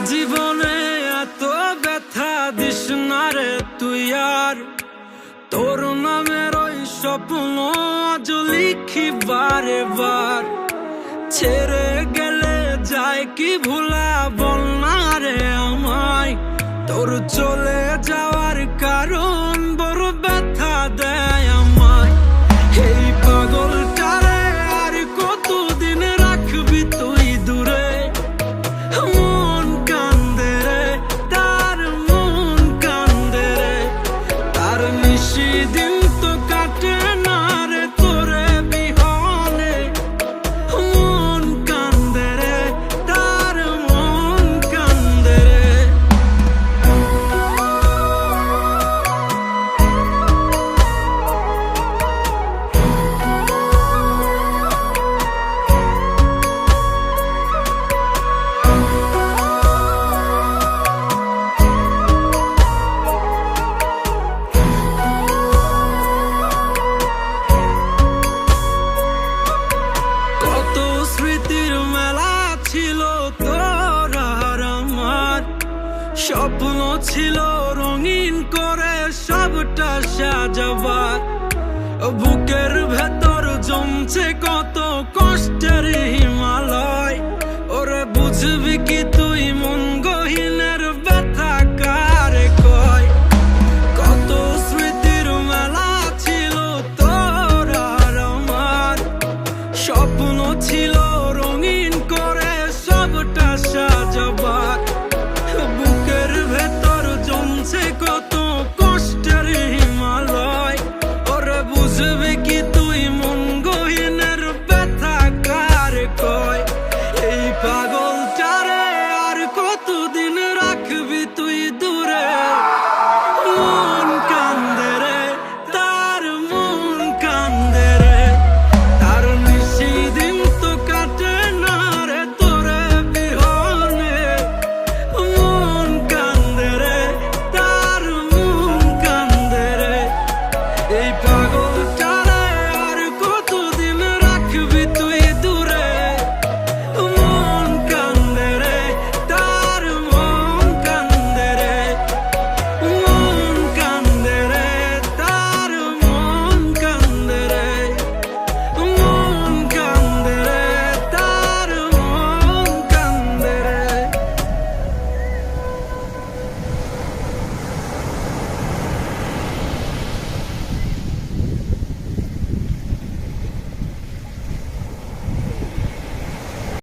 জীবনে এত ব্যথা দিস না রে তুই আর, তোর নামের ওই স্বপ্ন আজ লিখি বারে বার। ছেড়ে গেলে যায় কি ভুলা বল না রে আমায়, তোর চলে যাওয়ার কারণ বড় ব্যথা দেয় আমায়। এই পাগলটারে আর কতদিন রাখবি তুই দূরে, মন কান্দে রে তার, মন কান্দে রে তার, নিশি দিন তো কাটে না রে তোরে বিহনে, মন কান্দে রে তার, মন কান্দে রে। কত স্মৃতির মেলা ছিল তোর আর আমার, স্বপ্ন ছিল রঙিন করে সবটা সাজাবার। বুকের ভেতর জমছে কত কষ্টের হিমালয়, ওরে বুঝবি কি তুই মন গহীন